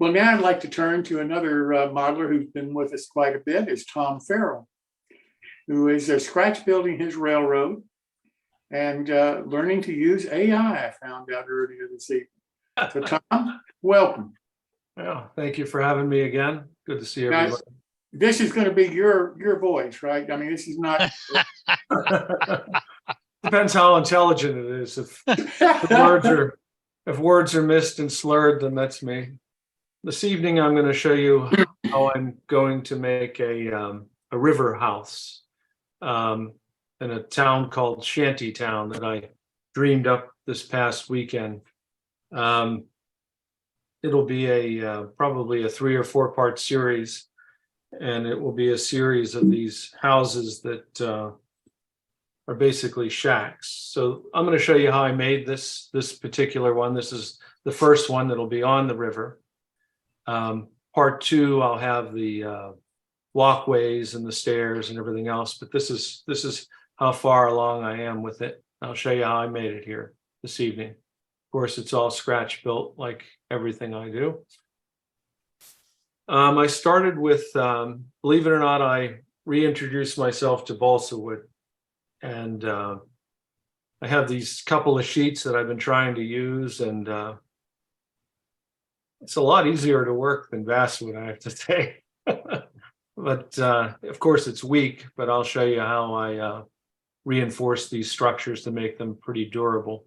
Well, now I'd like to turn to another modeler who's been with us quite a bit, is Tom Farrell, who is scratch building his railroad and learning to use AI, I found out earlier this evening. So Tom, welcome. Well, thank you for having me again. Good to see everybody. Guys, this is going to be your voice, right? I mean, this is not. Depends how intelligent it is. If words are missed and slurred, then that's me. This evening, I'm going to show you how I'm going to make a river house in a town called Shantytown that I dreamed up this past weekend. It'll be probably a 3 or 4 part series, and it will be a series of these houses that are basically shacks. So I'm going to show you how I made this particular one. This is the first one that'll be on the river. Part 2, I'll have the walkways and the stairs and everything else, but this is how far along I am with it. I'll show you how I made it here this evening. Of course, it's all scratch built like everything I do. I started with, believe it or not, I reintroduced myself to balsa wood. And I have these couple of sheets that I've been trying to use, and it's a lot easier to work than basswood, I have to say. But of course, it's weak, but I'll show you how I reinforce these structures to make them pretty durable.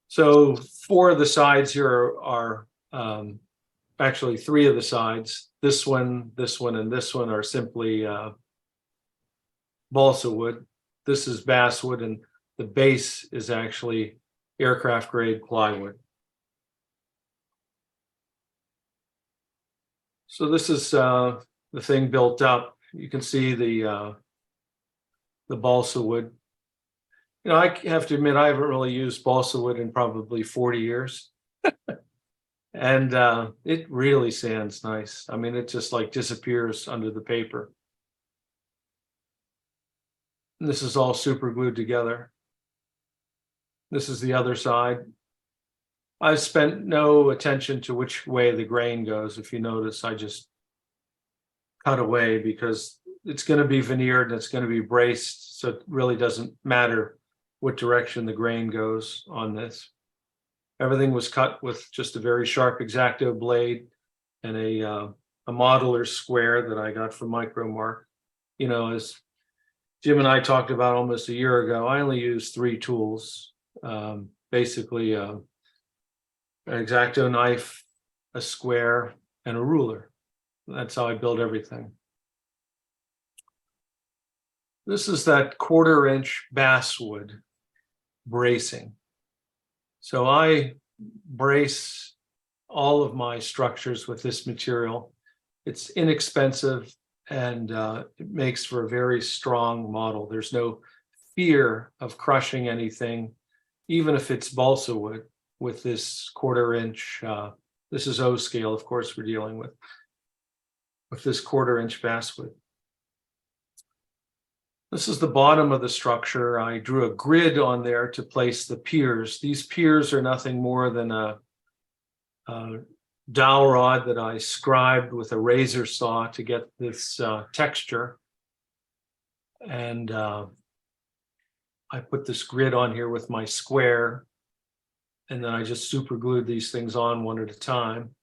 So 4 of the sides here are actually 3 of the sides. This one, and this one are simply balsa wood. This is basswood, and the base is actually aircraft grade plywood. So this is the thing built up. You can see the balsa wood. You know, I have to admit, I haven't really used balsa wood in probably 40 years. And it really sands nice. I mean, it just like disappears under the paper. And this is all super glued together. This is the other side. I've spent no attention to which way the grain goes. If you notice, I just cut away because it's going to be veneered and it's going to be braced. So it really doesn't matter what direction the grain goes on this. Everything was cut with just a very sharp X-Acto blade and a modeler's square that I got from Micro Mark. You know, as Jim and I talked about almost a year ago, I only use 3 tools, basically an X-Acto knife, a square, and a ruler. That's how I build everything. This is that 1/4-inch basswood bracing. So I brace all of my structures with this material. It's inexpensive, and it makes for a very strong model. There's no fear of crushing anything, even if it's balsa wood, with this 1/4-inch. This is O scale, of course, we're dealing with this 1/4-inch basswood. This is the bottom of the structure. I drew a grid on there to place the piers. These piers are nothing more than a dowel rod that I scribed with a razor saw to get this texture. And I put this grid on here with my square, and then I just super glued these things on one at a time.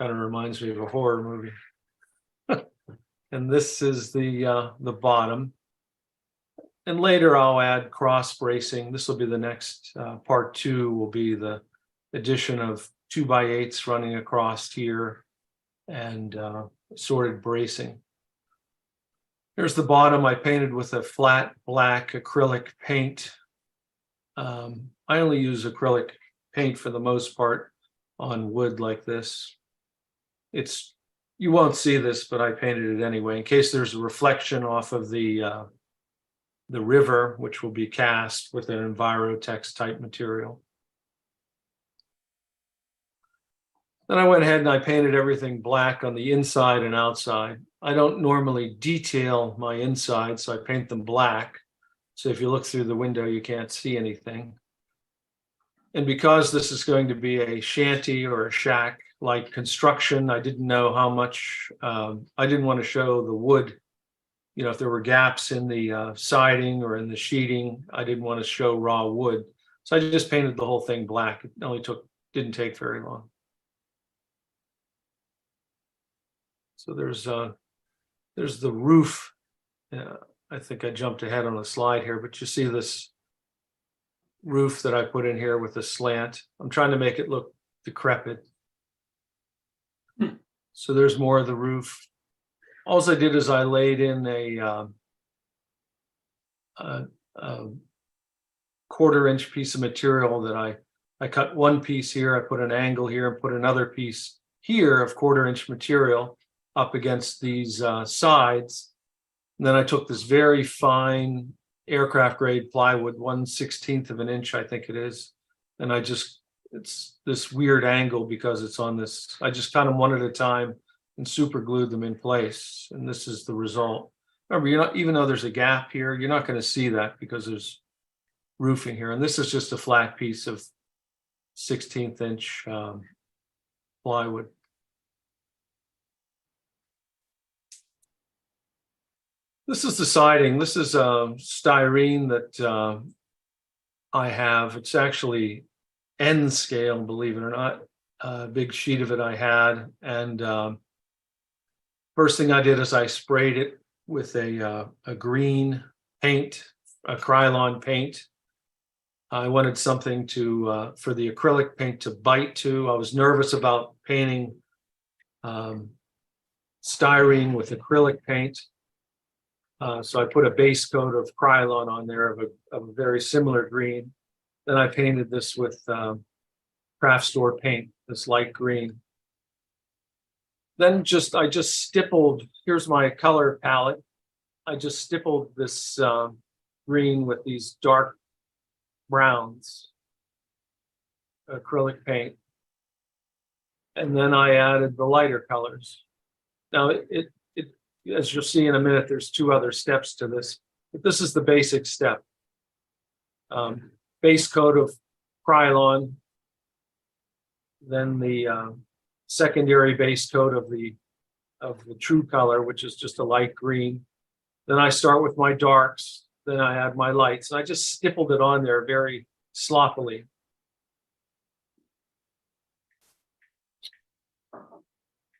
Kind of reminds me of a horror movie. And this is the bottom. And later I'll add cross bracing. This will be the next part 2, will be the addition of 2x8s running across here and sorted bracing. Here's the bottom. I painted with a flat black acrylic paint. I only use acrylic paint for the most part on wood like this. You won't see this, but I painted it anyway in case there's a reflection off of the river, which will be cast with an Envirotex type material. Then I went ahead and I painted everything black on the inside and outside. I don't normally detail my inside, so I paint them black. So if you look through the window, you can't see anything. And because this is going to be a shanty or a shack like construction, I didn't know how much, I didn't want to show the wood. You know, if there were gaps in the siding or in the sheeting, I didn't want to show raw wood. So I just painted the whole thing black. It only didn't take very long. So there's the roof. I think I jumped ahead on a slide here, but you see this roof that I put in here with a slant. I'm trying to make it look decrepit. So there's more of the roof. All I did is I laid in a 1/4-inch piece of material that I cut one piece here, I put an angle here, and put another piece here of 1/4-inch material up against these sides. And then I took this very fine aircraft grade plywood, 1/16 of an inch, I think it is. And it's this weird angle because it's on this, I just cut them one at a time and super glued them in place. And this is the result. Remember, even though there's a gap here, you're not going to see that because there's roofing here. And this is just a flat piece of 1/16 inch plywood. This is the siding. This is styrene that I have. It's actually N scale, believe it or not. A big sheet of it I had. And first thing I did is I sprayed it with a green paint, a Krylon paint. I wanted something for the acrylic paint to bite to. I was nervous about painting styrene with acrylic paint. So I put a base coat of Krylon on there of a very similar green. Then I painted this with craft store paint, this light green. Then I just stippled, here's my color palette. I just stippled this green with these dark browns, acrylic paint. And then I added the lighter colors. Now as you'll see in a minute, there's 2 other steps to this, but this is the basic step. Base coat of Krylon, then the secondary base coat of the true color, which is just a light green. Then I start with my darks, then I add my lights, and I just stippled it on there very sloppily.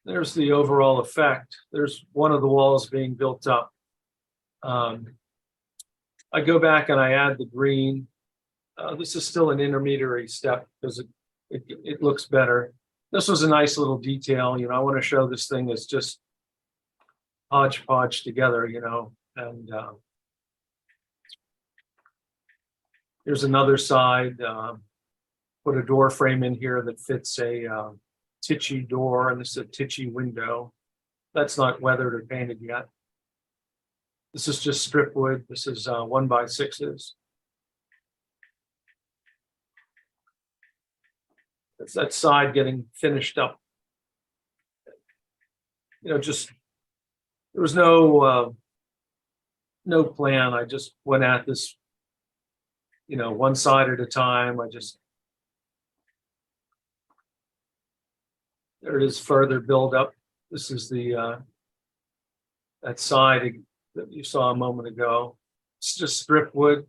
There's the overall effect. There's one of the walls being built up. I go back and I add the green. This is still an intermediary step because it looks better. This was a nice little detail. You know, I want to show this thing is just hodgepodge together, you know. And here's another side. Put a door frame in here that fits a Tichy door, and this is a Tichy window. That's not weathered or painted yet. This is just strip wood. This is 1x6s. It's that side getting finished up. You know, just there was no plan. I just went at this, you know, one side at a time. There it is, further build up. This is the that side that you saw a moment ago. It's just strip wood,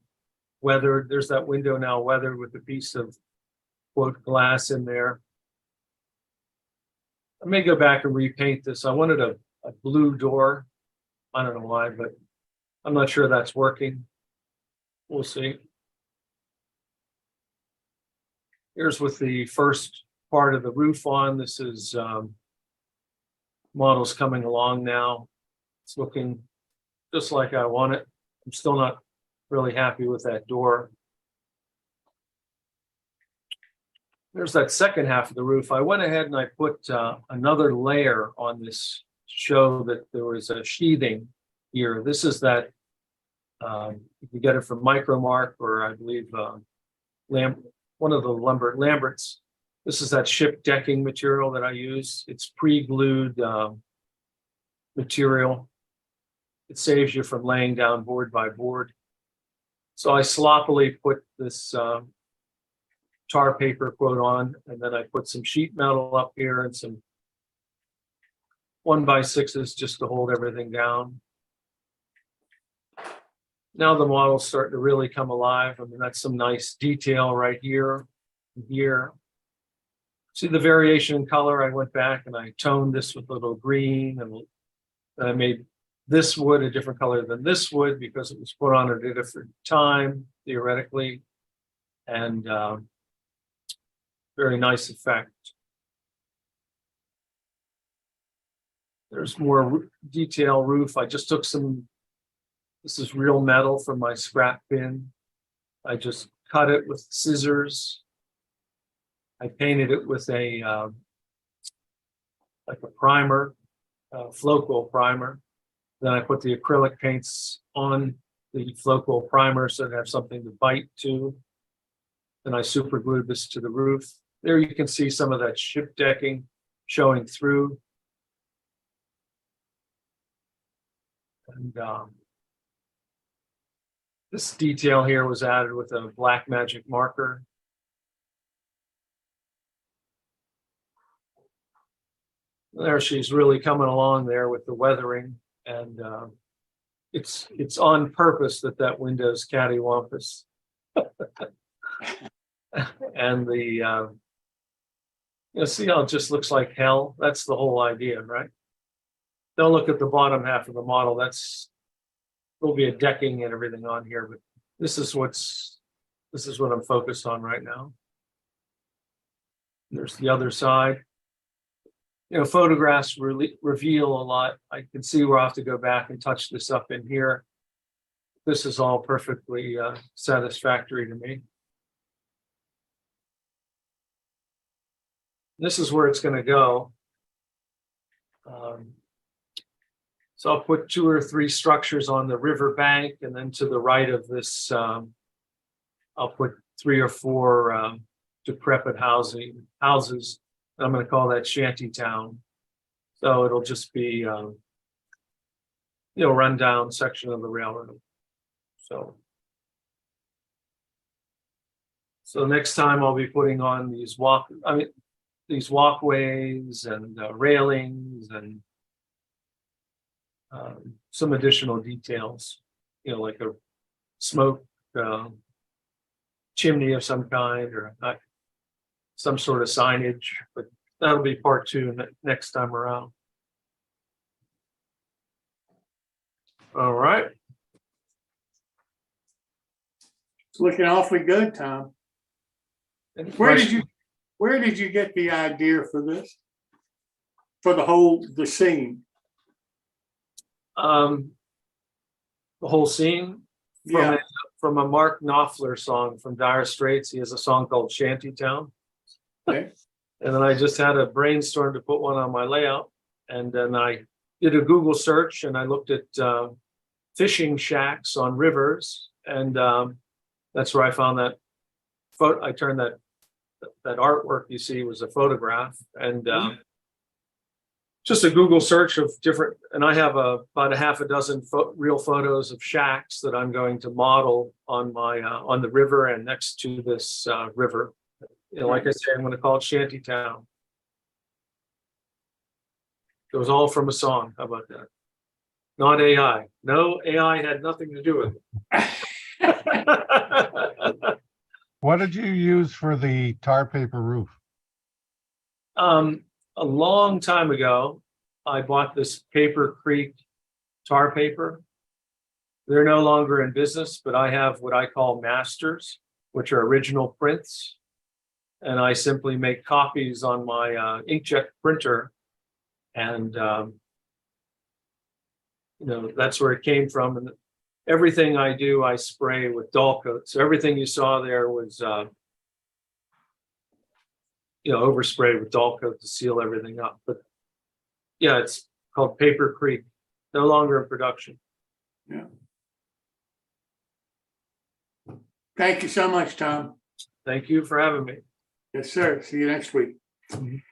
weathered. There's that window now weathered with a piece of quote glass in there. I may go back and repaint this. I wanted a blue door. I don't know why, but I'm not sure that's working. We'll see. Here's with the first part of the roof on. This is models coming along now. It's looking just like I want it. I'm still not really happy with that door. There's that second half of the roof. I went ahead and I put another layer on this to show that there was a sheathing here. This is that, you can get it from Micromark, or I believe one of the Lamberts. This is that ship decking material that I use. It's pre-glued material. It saves you from laying down board by board. So I sloppily put this tar paper quote on, and then I put some sheet metal up here and some 1x6s just to hold everything down. Now the model's starting to really come alive. I mean, that's some nice detail right here, here. See the variation in color? I went back and I toned this with a little green, and I made this wood a different color than this wood because it was put on at a different time, theoretically, and very nice effect. There's more detail roof. I just took some, this is real metal from my scrap bin. I just cut it with scissors. I painted it with a like a primer, Flowquil primer. Then I put the acrylic paints on the Flowquil primer so to have something to bite to. Then I super glued this to the roof. There you can see some of that ship decking showing through. And this detail here was added with a black magic marker. There she's really coming along there with the weathering, and it's on purpose that window's cattywampus. And the you see how it just looks like hell? That's the whole idea, right? Don't look at the bottom half of the model. There'll be a decking and everything on here, but this is what I'm focused on right now. There's the other side. You know, photographs really reveal a lot. I can see where I have to go back and touch this up in here. This is all perfectly satisfactory to me. This is where it's going to go. So I'll put 2 or 3 structures on the river bank, and then to the right of this, I'll put 3 or 4 decrepit houses. I'm going to call that shanty town. So it'll just be, you know, rundown section of the railroad. So next time I'll be putting on these walkways and railings and some additional details, you know, like a smoke chimney of some kind, or some sort of signage, but that'll be part 2 next time around. All right. It's looking awfully good, Tom. Where did you get the idea for this? For the scene? The whole scene from a Mark Knopfler song from Dire Straits. He has a song called Shantytown. Okay. And then I just had a brainstorm to put one on my layout. And then I did a Google search and I looked at fishing shacks on rivers. And that's where I found that I turned that artwork you see was a photograph. And just a Google search of different, and I have about a half a dozen real photos of shacks that I'm going to model on my on the river and next to this river. You know, like I say, I'm going to call it Shantytown. It was all from a song. How about that? Not AI. No, AI had nothing to do with it. What did you use for the tar paper roof? A long time ago, I bought this Paper Creek tar paper. They're no longer in business, but I have what I call masters, which are original prints. And I simply make copies on my inkjet printer. And, you know, that's where it came from. And everything I do, I spray with dull coat. So everything you saw there was, you know, oversprayed with dull coat to seal everything up. But yeah, it's called Paper Creek, no longer in production. Yeah. Thank you so much, Tom. Thank you for having me. Yes, sir. See you next week. Mhm.